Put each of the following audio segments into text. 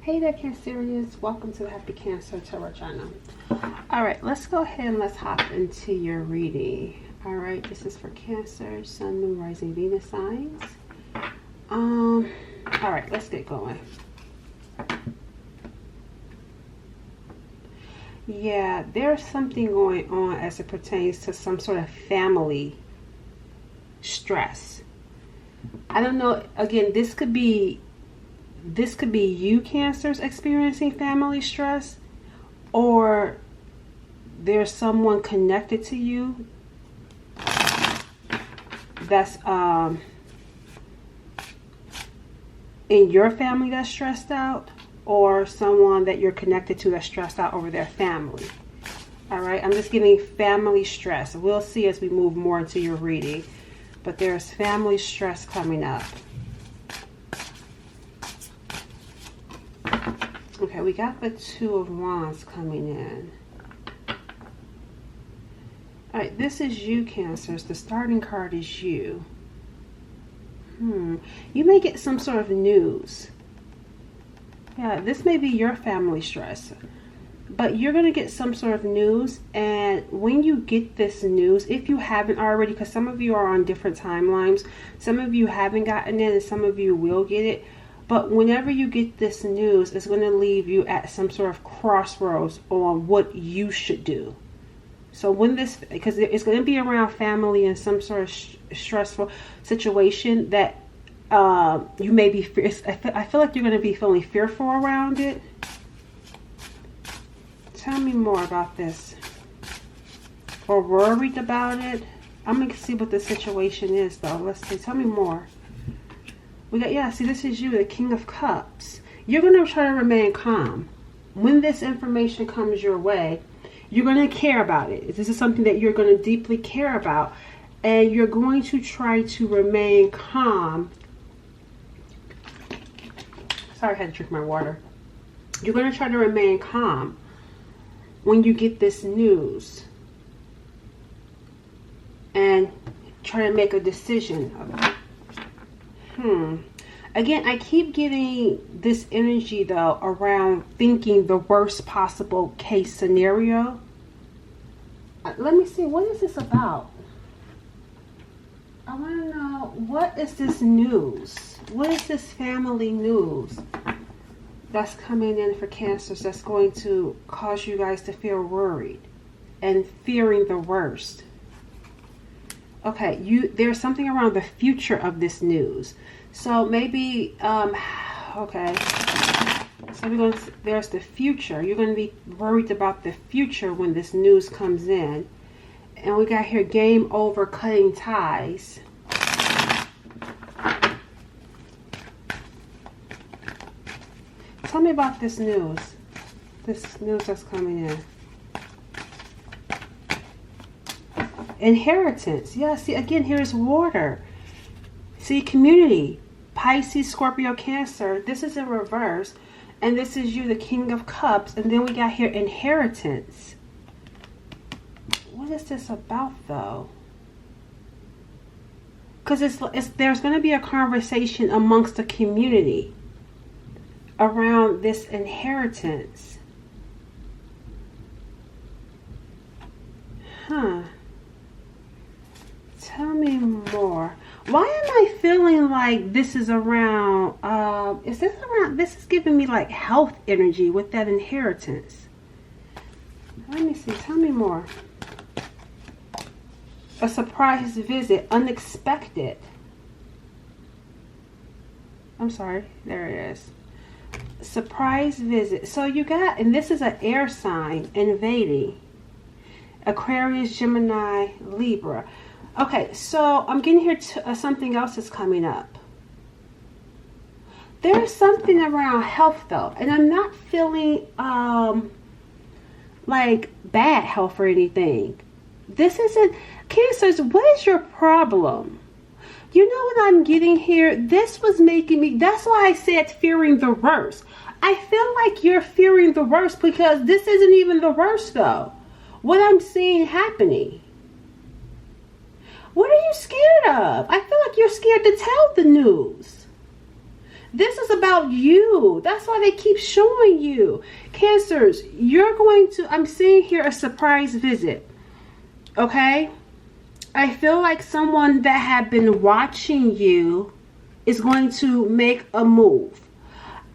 Hey there, Cancerians. Welcome to the Happy Cancer Tarot channel. Alright, let's go ahead and let's hop into your reading. Alright, this is for Cancer, Sun, Moon, Rising, Venus signs. Alright, let's get going. Yeah, there's something going on as it pertains to some sort of family stress. I don't know, again, this could be you, Cancers, experiencing family stress, or there's someone connected to you that's in your family that's stressed out, or someone that you're connected to that's stressed out over their family. All right, I'm just getting family stress. We'll see as we move more into your reading, but there's family stress coming up. Okay, we got the Two of Wands coming in. All right, this is you, Cancers. The starting card is you. You may get some sort of news. Yeah, this may be your family stress. But you're going to get some sort of news. And when you get this news, if you haven't already, because some of you are on different timelines. Some of you haven't gotten it and some of you will get it. But whenever you get this news, it's going to leave you at some sort of crossroads on what you should do. So when this, because it's going to be around family and some sort of stressful situation that you may be, I feel like you're going to be feeling fearful around it. Tell me more about this. Or worried about it. I'm going to see what the situation is though. Let's see. Tell me more. We got, yeah, see, this is you, the King of Cups. You're going to try to remain calm. When this information comes your way, you're going to care about it. This is something that you're going to deeply care about. And you're going to try to remain calm. Sorry, I had to drink my water. You're going to try to remain calm when you get this news. And try to make a decision. Again, I keep getting this energy though around thinking the worst possible case scenario. Let me see, what is this about? I want to know, what is this news? What is this family news that's coming in for Cancers that's going to cause you guys to feel worried and fearing the worst? Okay, there's something around the future of this news. So maybe, okay. So there's the future. You're going to be worried about the future when this news comes in. And we got here, game over, cutting ties. Tell me about this news. This news that's coming in. Inheritance. Yeah, see, again, here's water. See, community. Pisces, Scorpio, Cancer. This is in reverse. And this is you, the King of Cups. And then we got here, inheritance. What is this about, though? Because there's going to be a conversation amongst the community around this inheritance. Tell me more. Why am I feeling like this is around, this is giving me like health energy with that inheritance. Let me see, tell me more. A surprise visit, unexpected. I'm sorry, there it is. Surprise visit. So you got, and this is an air sign, invading. Aquarius, Gemini, Libra. Okay, so I'm getting here to something else is coming up. There's something around health though, and I'm not feeling like bad health or anything. This isn't, Cancers, what is your problem? You know what I'm getting here? This was making me, that's why I said fearing the worst. I feel like you're fearing the worst because this isn't even the worst though. What I'm seeing happening. What are you scared of? I feel like you're scared to tell the news. This is about you. That's why they keep showing you. Cancers, you're going to, I'm seeing here a surprise visit. Okay? I feel like someone that had been watching you is going to make a move.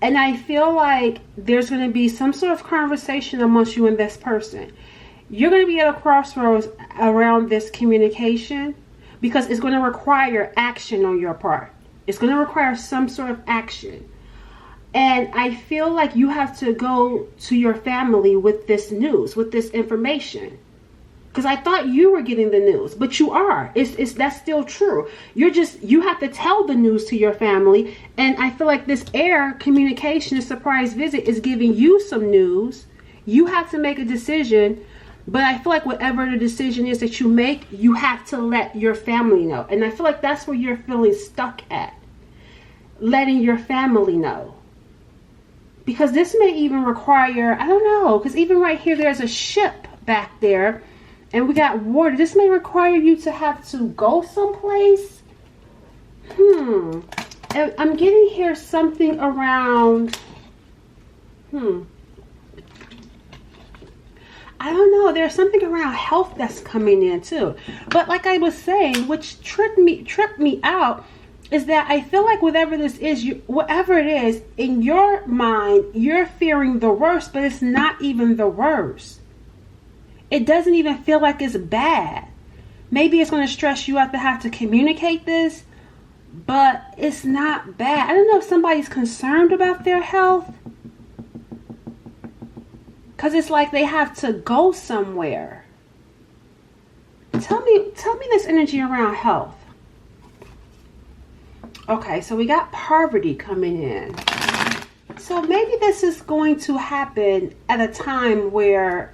And I feel like there's going to be some sort of conversation amongst you and this person. You're going to be at a crossroads around this communication because it's going to require action on your part. It's going to require some sort of action. And I feel like you have to go to your family with this news, with this information. Because I thought you were getting the news, but you are. That's still true. You have to tell the news to your family. And I feel like this air communication, surprise visit is giving you some news. You have to make a decision. But I feel like whatever the decision is that you make, you have to let your family know. And I feel like that's where you're feeling stuck at. Letting your family know. Because this may even require, I don't know, because even right here, there's a ship back there. And we got water. This may require you to have to go someplace. I'm getting here something around, I don't know. There's something around health that's coming in too. But like I was saying, which tripped me out, is that I feel like whatever this is, whatever it is, in your mind, you're fearing the worst, but it's not even the worst. It doesn't even feel like it's bad. Maybe it's going to stress you out to have to communicate this, but it's not bad. I don't know if somebody's concerned about their health. Because it's like they have to go somewhere. Tell me this energy around health. Okay, so we got poverty coming in. So maybe this is going to happen at a time where,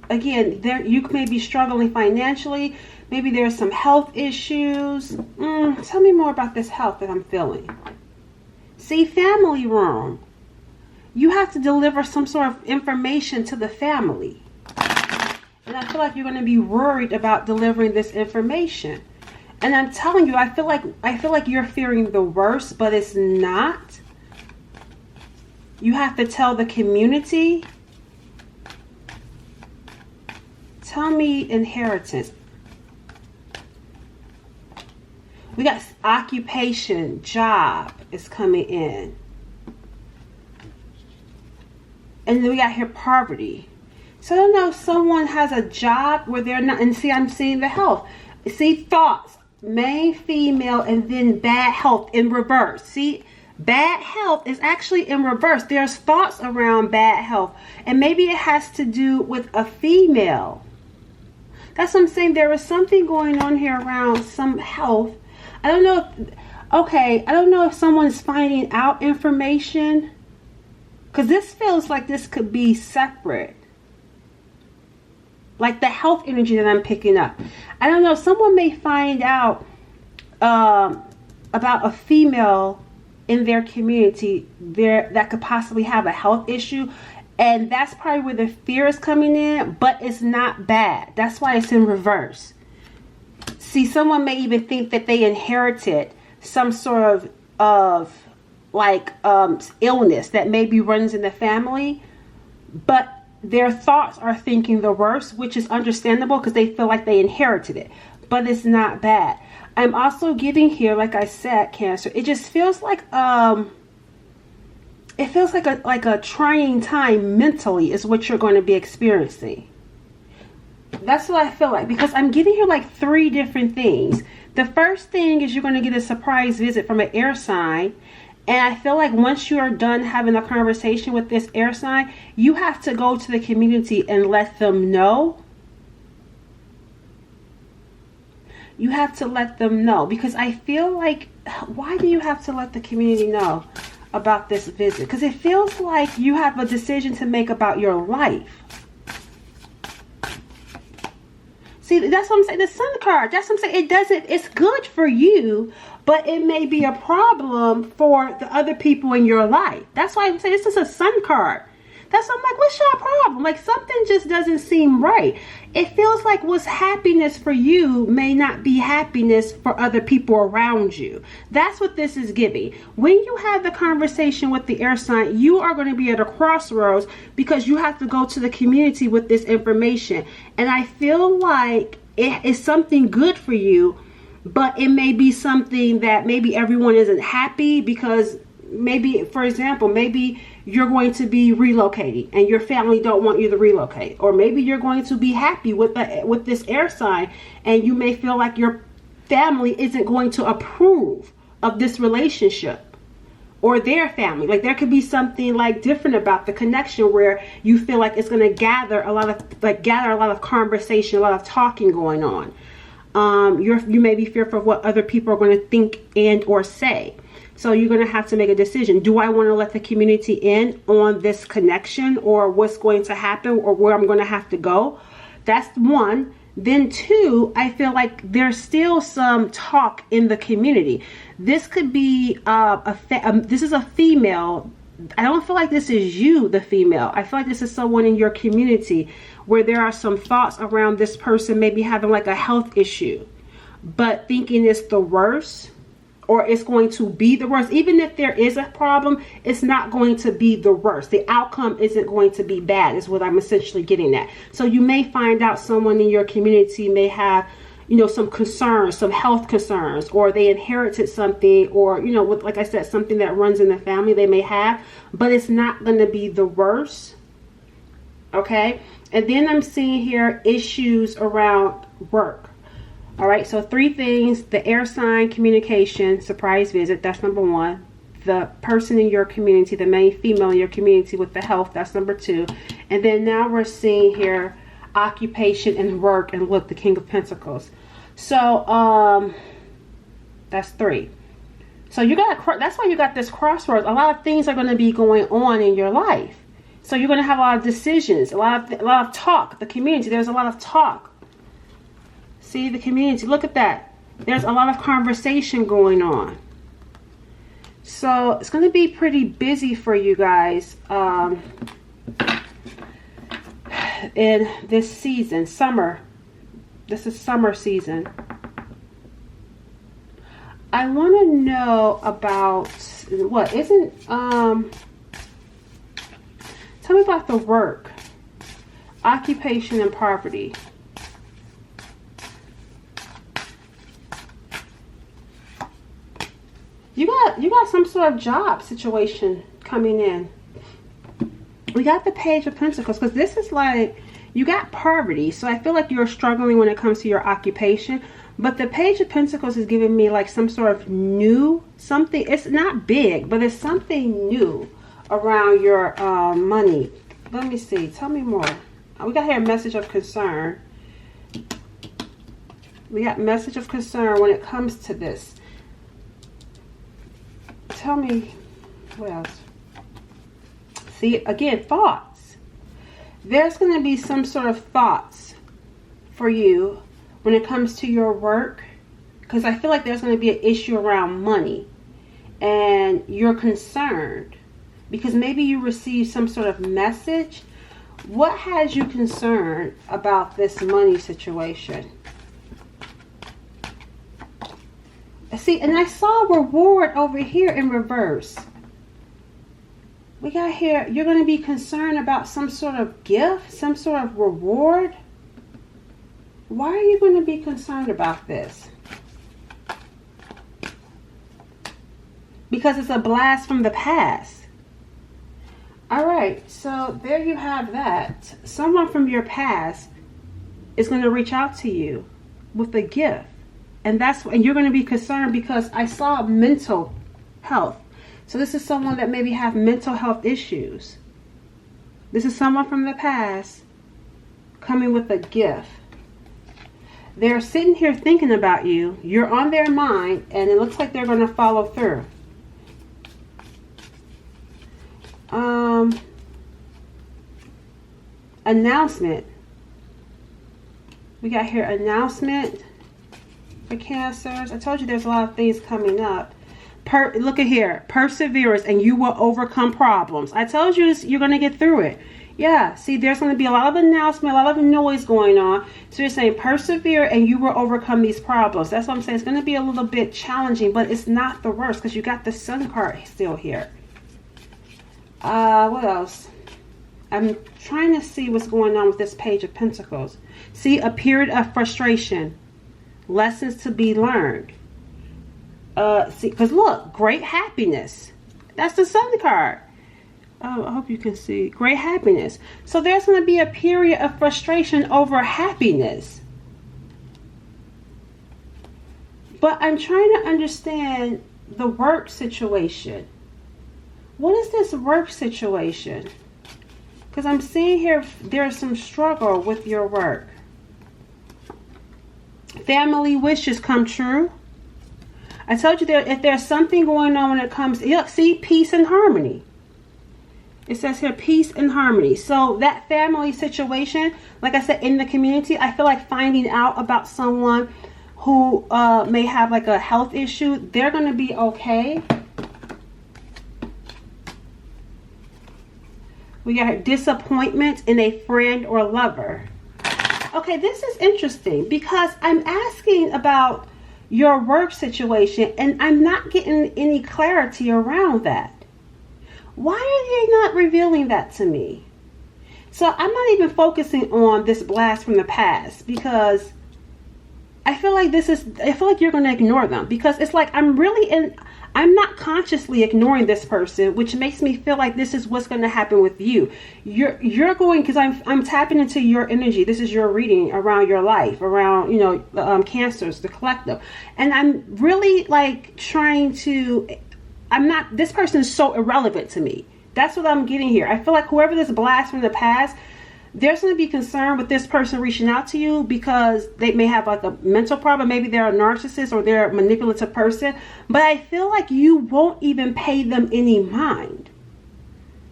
again, you may be struggling financially. Maybe there's some health issues. Tell me more about this health that I'm feeling. See, family room. You have to deliver some sort of information to the family. And I feel like you're going to be worried about delivering this information. And I'm telling you, I feel like you're fearing the worst, but it's not. You have to tell the community. Tell me inheritance. We got occupation, job is coming in. And then we got here poverty. So I don't know if someone has a job where they're not, and see, I'm seeing the health. See, thoughts, main female, and then bad health in reverse. See, bad health is actually in reverse. There's thoughts around bad health. And maybe it has to do with a female. That's what I'm saying. There is something going on here around some health. I don't know I don't know if someone's finding out information. Because this feels like this could be separate. Like the health energy that I'm picking up. I don't know. Someone may find out about a female in their community that could possibly have a health issue. And that's probably where the fear is coming in. But it's not bad. That's why it's in reverse. See, someone may even think that they inherited some sort of illness that maybe runs in the family, but their thoughts are thinking the worst, which is understandable because they feel like they inherited it, but it's not bad. I'm also getting here, like I said, Cancer, it just feels like a trying time mentally is what you're going to be experiencing. That's what I feel like, because I'm getting here like 3 different things. The first thing is you're going to get a surprise visit from an air sign. And I feel like once you are done having a conversation with this air sign, you have to go to the community and let them know. You have to let them know. Because I feel like, why do you have to let the community know about this visit? Because it feels like you have a decision to make about your life. See, that's what I'm saying. The Sun card, that's what I'm saying. It's good for you, but it may be a problem for the other people in your life. That's why I'm saying this is a Sun card. That's, I'm like, what's your problem? Like, something just doesn't seem right. It feels like what's happiness for you may not be happiness for other people around you. That's what this is giving. When you have the conversation with the air sign, you are going to be at a crossroads because you have to go to the community with this information. And I feel like it is something good for you, but it may be something that maybe everyone isn't happy because maybe, for example, maybe you're going to be relocating and your family don't want you to relocate, or maybe you're going to be happy with this air sign and you may feel like your family isn't going to approve of this relationship, or their family. Like, there could be something like different about the connection where you feel like it's going to gather a lot of conversation, a lot of talking going on. You may be fearful of what other people are going to think and or say. So you're going to have to make a decision. Do I want to let the community in on this connection, or what's going to happen, or where I'm going to have to go? That's one. Then two, I feel like there's still some talk in the community. This could be this is a female. I don't feel like this is you, the female. I feel like this is someone in your community where there are some thoughts around this person maybe having like a health issue, but thinking it's the worst, or it's going to be the worst. Even if there is a problem, it's not going to be the worst. The outcome isn't going to be bad, is what I'm essentially getting at. So you may find out someone in your community may have, you know, some concerns, some health concerns, or they inherited something, or, you know, with, like I said, something that runs in the family they may have, but it's not going to be the worst. Okay. And then I'm seeing here issues around work. All right, so 3 things: the air sign, communication, surprise visit, that's number 1. The person in your community, the main female in your community with the health, that's number 2. And then now we're seeing here occupation and work, and look, the King of Pentacles. So that's 3. So you got, that's why you got this crossroads. A lot of things are going to be going on in your life. So you're going to have a lot of decisions, a lot of talk. The community, there's a lot of talk. See, the community, look at that. There's a lot of conversation going on. So it's going to be pretty busy for you guys in this season, summer. This is summer season. I want to know about what isn't, tell me about the work, occupation, and poverty. You got some sort of job situation coming in. We got the Page of Pentacles, because this is like, you got poverty. So I feel like you're struggling when it comes to your occupation. But the Page of Pentacles is giving me like some sort of new something. It's not big, but it's something new around your money. Let me see. Tell me more. We got here a message of concern. We got message of concern when it comes to this. Tell me what else. See, again, thoughts. There's going to be some sort of thoughts for you when it comes to your work, because I feel like there's going to be an issue around money, and you're concerned because maybe you received some sort of message. What has you concerned about this money situation? See, and I saw reward over here in reverse. We got here, you're going to be concerned about some sort of gift, some sort of reward. Why are you going to be concerned about this? Because it's a blast from the past. All right, so there you have that. Someone from your past is going to reach out to you with a gift. And you're going to be concerned because I saw mental health. So this is someone that maybe have mental health issues. This is someone from the past coming with a gift. They're sitting here thinking about you. You're on their mind, and it looks like they're going to follow through. Announcement. We got here announcement for Cancers. I told you there's a lot of things coming up. Look at here. Perseverance, and you will overcome problems. I told you you're going to get through it. Yeah, see, there's going to be a lot of announcement, a lot of noise going on. So you're saying persevere and you will overcome these problems. That's what I'm saying. It's going to be a little bit challenging, but it's not the worst because you got the Sun card still here. What else? I'm trying to see what's going on with this Page of Pentacles. See, a period of frustration. Lessons to be learned. See, because look, great happiness. That's the Sun card. I hope you can see. Great happiness. So there's going to be a period of frustration over happiness. But I'm trying to understand the work situation. What is this work situation? Because I'm seeing here there's some struggle with your work. Family wishes come true. I told you that if there's something going on when it comes, look, see, peace and harmony. It says here, peace and harmony. So that family situation, like I said, in the community, I feel like finding out about someone who may have like a health issue, they're going to be okay. We got disappointment in a friend or lover. Okay, this is interesting because I'm asking about your work situation and I'm not getting any clarity around that. Why are they not revealing that to me? So I'm not even focusing on this blast from the past because I feel like you're going to ignore them because it's like I'm not consciously ignoring this person, which makes me feel like this is what's going to happen with you. You're going, because I'm tapping into your energy. This is your reading around your life, around, Cancers, the collective. And I'm really like trying to, this person is so irrelevant to me. That's what I'm getting here. I feel like whoever this blast from the past, there's going to be concern with this person reaching out to you because they may have like a mental problem. Maybe they're a narcissist or they're a manipulative person. But I feel like you won't even pay them any mind.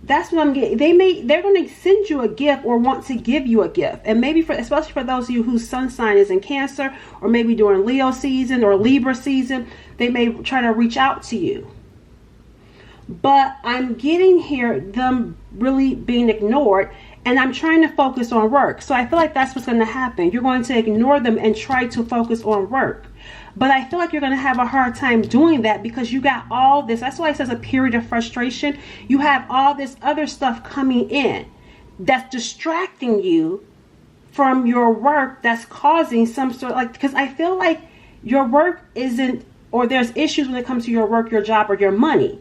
That's what I'm getting. They're going to send you a gift or want to give you a gift. And maybe especially for those of you whose sun sign is in Cancer or maybe during Leo season or Libra season, they may try to reach out to you. But I'm getting here them really being ignored. And I'm trying to focus on work. So I feel like that's what's going to happen. You're going to ignore them and try to focus on work. But I feel like you're going to have a hard time doing that because you got all this. That's why it says a period of frustration. You have all this other stuff coming in that's distracting you from your work, that's causing some sort of because I feel like your work isn't, or there's issues when it comes to your work, your job, or your money.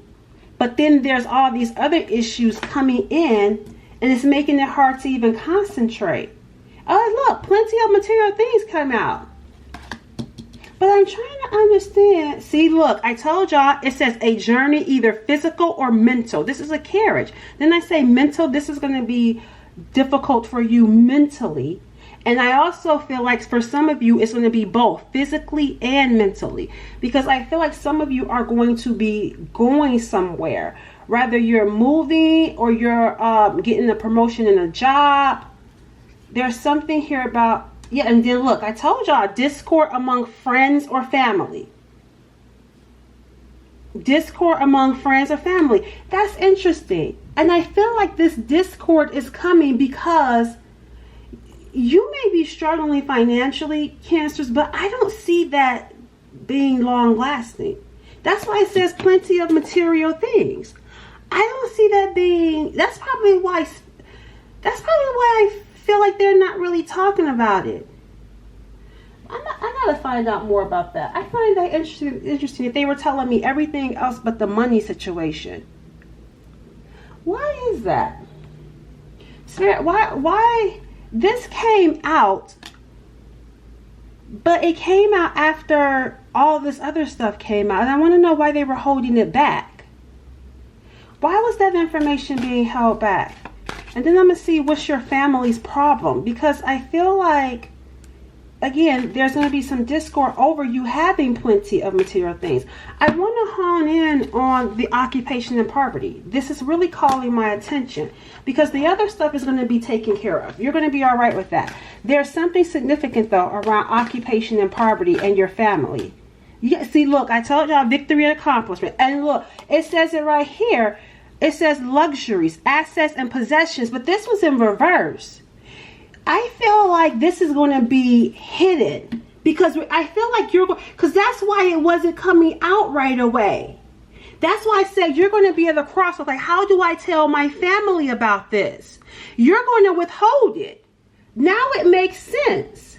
But then there's all these other issues coming in. And it's making it hard to even concentrate. Oh, look, plenty of material things come out. But I'm trying to understand. See, look, I told y'all it says a journey, either physical or mental. This is a carriage. Then I say mental. This is going to be difficult for you mentally. And I also feel like for some of you, it's going to be both physically and mentally. Because I feel like some of you are going to be going somewhere. Rather you're moving or you're getting a promotion in a job. There's something here about, yeah, and then look, I told y'all, discord among friends or family. Discord among friends or family. That's interesting. And I feel like this discord is coming because you may be struggling financially, Cancers, but I don't see that being long lasting. That's why it says plenty of material things. I don't see that being, that's probably why I feel like they're not really talking about it. I gotta find out more about that. I find that interesting if they were telling me everything else but the money situation. Why is that? Spirit, why this came out, but it came out after all this other stuff came out, and I want to know why they were holding it back. Why was that information being held back? And then I'm going to see what's your family's problem. Because I feel like, again, there's going to be some discord over you having plenty of material things. I want to hone in on the occupation and poverty. This is really calling my attention. Because the other stuff is going to be taken care of. You're going to be all right with that. There's something significant, though, around occupation and poverty and your family. Yeah, see, look, I told y'all victory and accomplishment. And look, it says it right here. It says luxuries, assets, and possessions. But this was in reverse. I feel like this is going to be hidden. Because I feel like you're going... Because that's why it wasn't coming out right away. That's why I said you're going to be at the crossroads. Like, how do I tell my family about this? You're going to withhold it. Now it makes sense.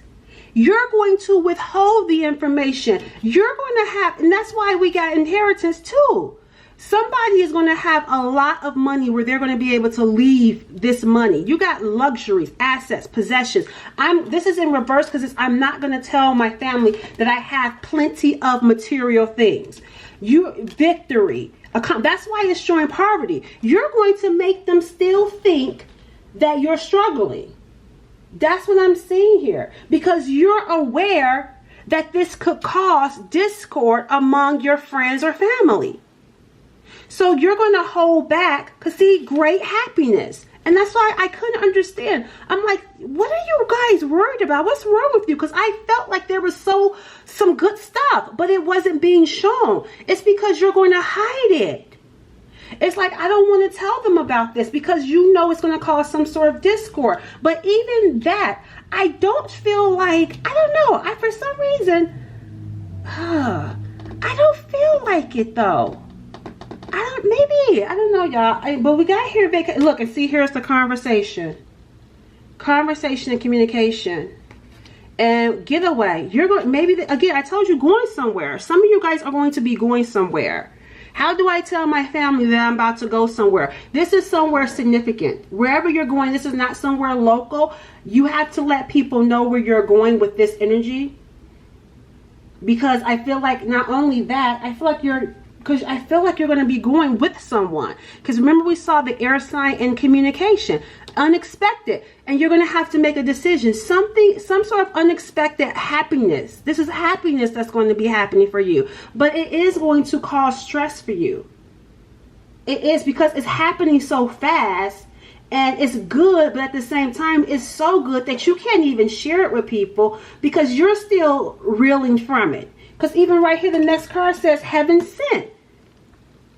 You're going to withhold the information. You're going to have, and that's why we got inheritance too. Somebody is going to have a lot of money where they're going to be able to leave this money. You got luxuries, assets, possessions. This is in reverse because I'm not going to tell my family that I have plenty of material things. Victory. That's why it's showing poverty. You're going to make them still think that you're struggling. That's what I'm seeing here. Because you're aware that this could cause discord among your friends or family. So you're going to hold back because see, great happiness. And that's why I couldn't understand. I'm like, what are you guys worried about? What's wrong with you? Because I felt like there was some good stuff, but it wasn't being shown. It's because you're going to hide it. It's like, I don't want to tell them about this because you know it's going to cause some sort of discord. But even that, I don't feel like, I don't know. For some reason, I don't feel like it though. I don't know, y'all. But we got here, look, and see, here's the conversation. Conversation and communication. And getaway. You're going, maybe, again, I told you going somewhere. Some of you guys are going to be going somewhere. How do I tell my family that I'm about to go somewhere? This is somewhere significant. Wherever you're going, this is not somewhere local. You have to let people know where you're going with this energy. Because I feel like not only that, I feel like you're going to be going with someone. Because remember we saw the air sign and communication. Unexpected. And you're going to have to make a decision. Some sort of unexpected happiness. This is happiness that's going to be happening for you. But it is going to cause stress for you. It is because it's happening so fast. And it's good, but at the same time, it's so good that you can't even share it with people because you're still reeling from it. Because even right here, the next card says heaven sent.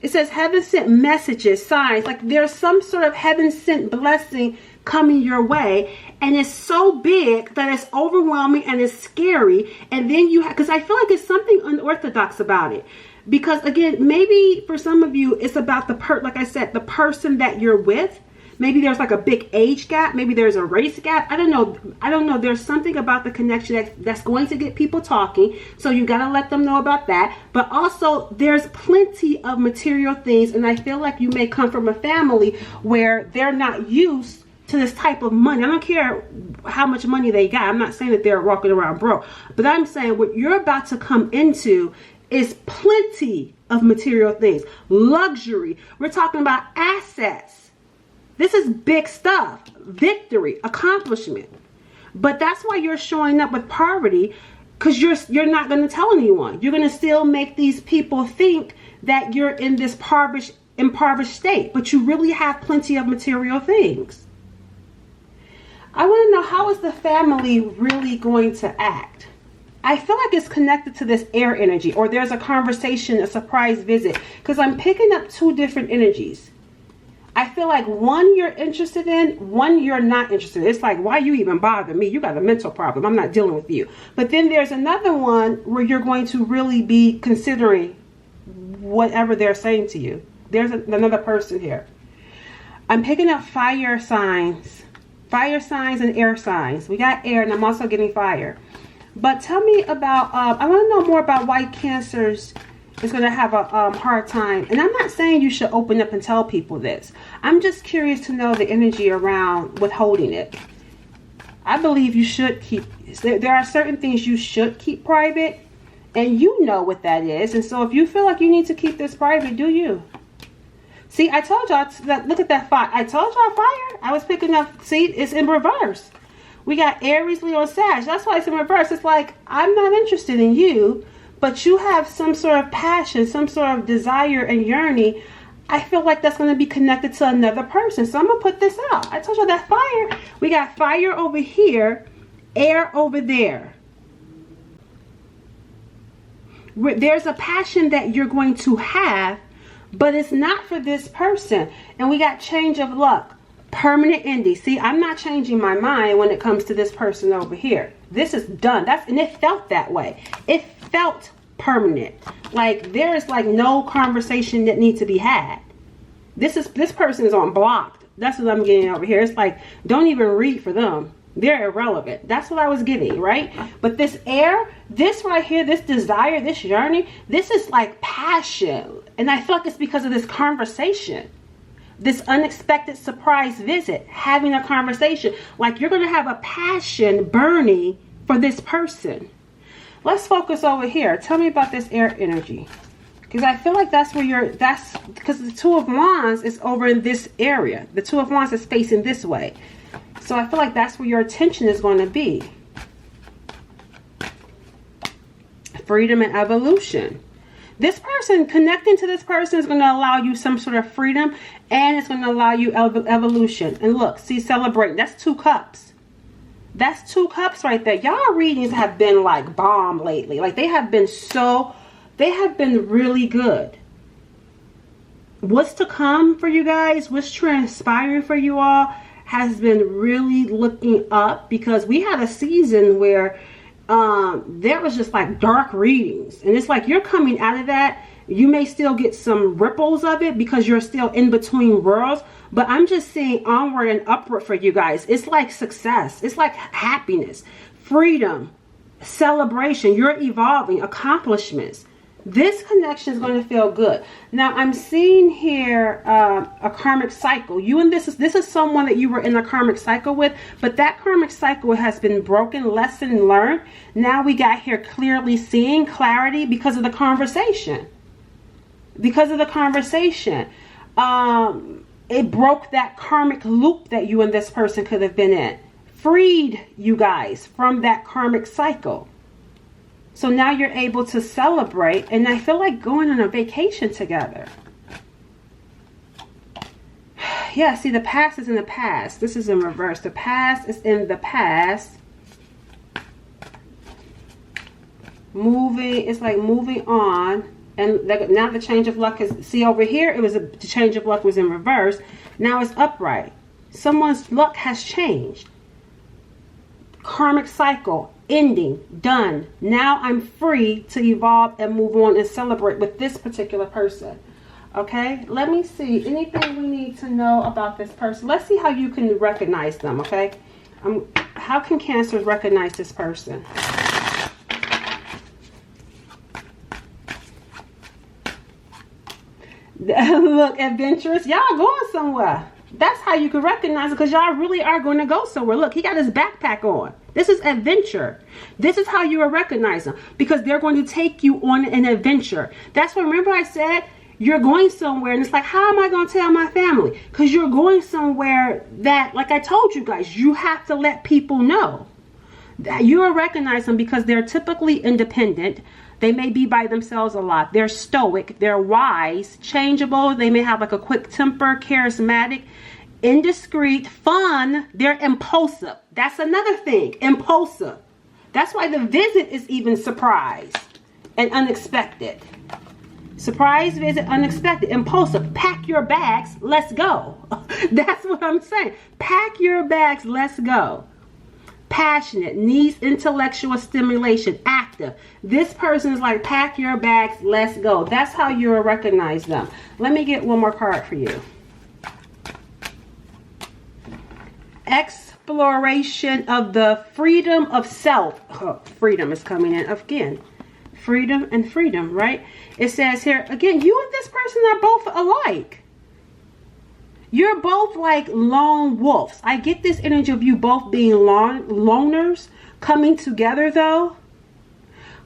It says heaven sent messages, signs, like there's some sort of heaven sent blessing coming your way. And it's so big that it's overwhelming and it's scary. And then because I feel like it's something unorthodox about it. Because again, maybe for some of you, it's about like I said, the person that you're with. Maybe there's like a big age gap. Maybe there's a race gap. I don't know. There's something about the connection that's going to get people talking. So you got to let them know about that. But also there's plenty of material things. And I feel like you may come from a family where they're not used to this type of money. I don't care how much money they got. I'm not saying that they're walking around broke. But I'm saying what you're about to come into is plenty of material things. Luxury. We're talking about assets. This is big stuff. Victory, accomplishment. But that's why you're showing up with poverty, because you're not going to tell anyone. You're going to still make these people think that you're in this impoverished state, but you really have plenty of material things. I want to know, how is the family really going to act? I feel like it's connected to this air energy, or there's a conversation, a surprise visit, because I'm picking up two different energies. I feel like one you're interested in, one you're not interested in. It's like, why you even bother me? You got a mental problem. I'm not dealing with you. But then there's another one where you're going to really be considering whatever they're saying to you. There's another person here. I'm picking up fire signs. Fire signs and air signs. We got air, and I'm also getting fire. But tell me about, I want to know more about why Cancers is going to have a hard time. And I'm not saying you should open up and tell people this. I'm just curious to know the energy around withholding it. I believe you should keep, there are certain things you should keep private, and you know what that is. And so if you feel like you need to keep this private, do you? See, I told y'all, look at that fire. I told y'all fire. I was picking up, see, it's in reverse. We got Aries, Leo, Sag. That's why it's in reverse. It's like, I'm not interested in you, but you have some sort of passion, some sort of desire and yearning. I feel like that's going to be connected to another person. So I'm going to put this out. I told you that fire. We got fire over here, air over there. There's a passion that you're going to have, but it's not for this person. And we got change of luck, permanent ending. See, I'm not changing my mind when it comes to this person over here. This is done. And it felt that way. It felt permanent. Like there is like no conversation that needs to be had. This person is on blocked. That's what I'm getting over here. It's like, don't even read for them. They're irrelevant. That's what I was getting, right? But this air, this right here, this desire, this yearning, this is like passion. And I feel like it's because of this conversation. This unexpected surprise visit, having a conversation. Like you're going to have a passion burning for this person. Let's focus over here. Tell me about this air energy. Because I feel like that's where because the Two of Wands is over in this area. The Two of Wands is facing this way. So I feel like that's where your attention is going to be. Freedom and evolution. This person, connecting to this person is going to allow you some sort of freedom, and it's going to allow you evolution. And look, see, celebrate. That's 2 cups. That's 2 cups right there. Y'all readings have been like bomb lately. Like they have been really good. What's to come for you guys? What's transpiring for you all has been really looking up, because we had a season where there was just like dark readings, and it's like you're coming out of that. You may still get some ripples of it because you're still in between worlds, but I'm just seeing onward and upward for you guys. It's like success. It's like happiness, freedom, celebration. You're evolving, accomplishments. This connection is going to feel good. Now I'm seeing here a karmic cycle. You and this is someone that you were in a karmic cycle with, but that karmic cycle has been broken, lesson learned. Now we got here clearly seeing clarity because of the conversation. Because of the conversation. It broke that karmic loop that you and this person could have been in. Freed you guys from that karmic cycle. So now you're able to celebrate, and I feel like going on a vacation together. Yeah, see, the past is in the past. This is in reverse. The past is in the past. Moving, it's like moving on. And now the change of luck is, see over here, the change of luck was in reverse. Now it's upright. Someone's luck has changed. Karmic cycle. Ending, done. Now I'm free to evolve and move on and celebrate with this particular person. Okay, let me see anything we need to know about this person. Let's see how you can recognize them. Okay, how can Cancers recognize this person? Look, adventurous, y'all going somewhere. That's how you can recognize it, because y'all really are going to go somewhere. Look, he got his backpack on. This is adventure. This is how you will recognize them, because they're going to take you on an adventure. That's what, remember I said, you're going somewhere, and it's like, how am I going to tell my family? Because you're going somewhere that, like I told you guys, you have to let people know. That you will recognize them because they're typically independent. They may be by themselves a lot. They're stoic. They're wise, changeable. They may have like a quick temper, charismatic, indiscreet, fun. They're impulsive. That's another thing. Impulsive. That's why the visit is even surprise and unexpected. Surprise visit, unexpected, impulsive. Pack your bags. Let's go. That's what I'm saying. Pack your bags. Let's go. Passionate, needs intellectual stimulation, active. This person is like, pack your bags, let's go. That's how you'll recognize them. Let me get one more card for you. Exploration of the freedom of self. Oh, freedom is coming in again. Freedom and freedom, right? It says here, again, you and this person are both alike. You're both like lone wolves. I get this energy of you both being loners. Coming together though,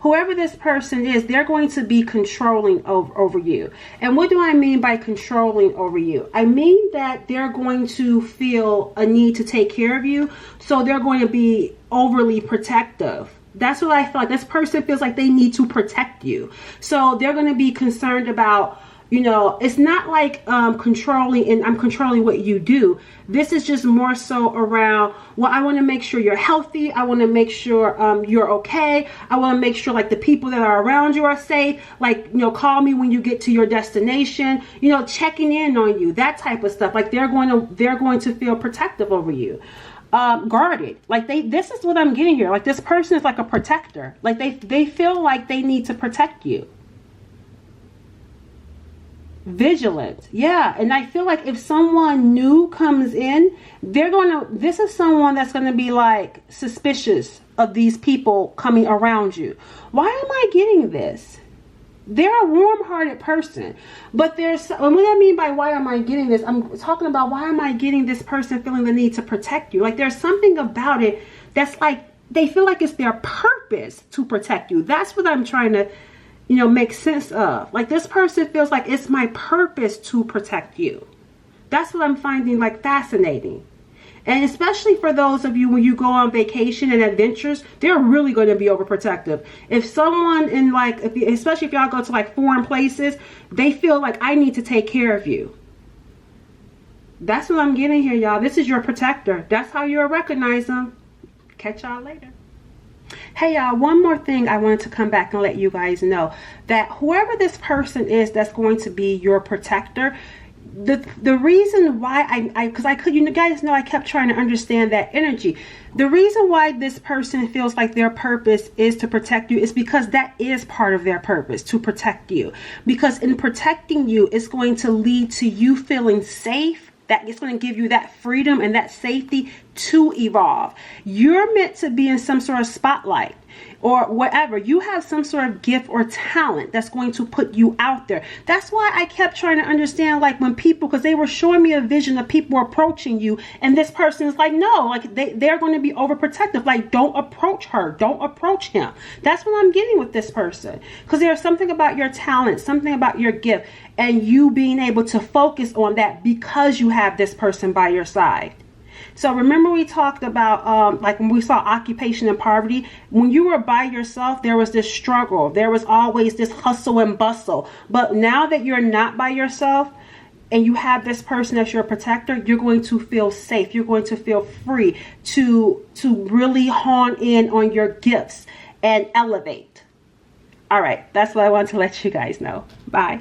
whoever this person is, they're going to be controlling over you. And what do I mean by controlling over you? I mean that they're going to feel a need to take care of you. So they're going to be overly protective. That's what I feel like. This person feels like they need to protect you. So they're going to be concerned about You know, it's not like controlling and I'm controlling what you do. This is just more so around, well, I want to make sure you're healthy. I want to make sure you're okay. I want to make sure like the people that are around you are safe. Like, you know, call me when you get to your destination, you know, checking in on you, that type of stuff. Like they're going to feel protective over you. Guarded, like this is what I'm getting here. Like this person is like a protector. Like they feel like they need to protect you. Vigilant, yeah. And I feel like if someone new comes in, this is someone that's going to be like suspicious of these people coming around you. Why am I getting this? They're a warm-hearted person, but there's, what I mean by why am I getting this, I'm talking about why am I getting this person feeling the need to protect you. Like there's something about it that's like they feel like it's their purpose to protect you. That's what I'm trying to, you know, make sense of. Like this person feels like it's my purpose to protect you. That's what I'm finding like fascinating. And especially for those of you, when you go on vacation and adventures, they're really going to be overprotective. If someone in like, especially if y'all go to like foreign places, they feel like I need to take care of you. That's what I'm getting here, y'all. This is your protector. That's how you'll recognize them. Catch y'all later. Hey y'all, one more thing I wanted to come back and let you guys know, that whoever this person is that's going to be your protector, the reason why because I could, you guys know I kept trying to understand that energy. The reason why this person feels like their purpose is to protect you is because that is part of their purpose, to protect you. Because in protecting you, it's going to lead to you feeling safe. That it's going to give you that freedom and that safety to evolve. You're meant to be in some sort of spotlight or whatever. You have some sort of gift or talent that's going to put you out there. That's why I kept trying to understand, like when people, because they were showing me a vision of people approaching you, and this person is like, no, like they're going to be overprotective. Like, don't approach her, don't approach him. That's what I'm getting with this person, because there's something about your talent, something about your gift, and you being able to focus on that because you have this person by your side. So remember we talked about like when we saw occupation and poverty, when you were by yourself, there was this struggle. There was always this hustle and bustle. But now that you're not by yourself and you have this person as your protector, you're going to feel safe. You're going to feel free to really hone in on your gifts and elevate. All right, that's what I want to let you guys know. Bye.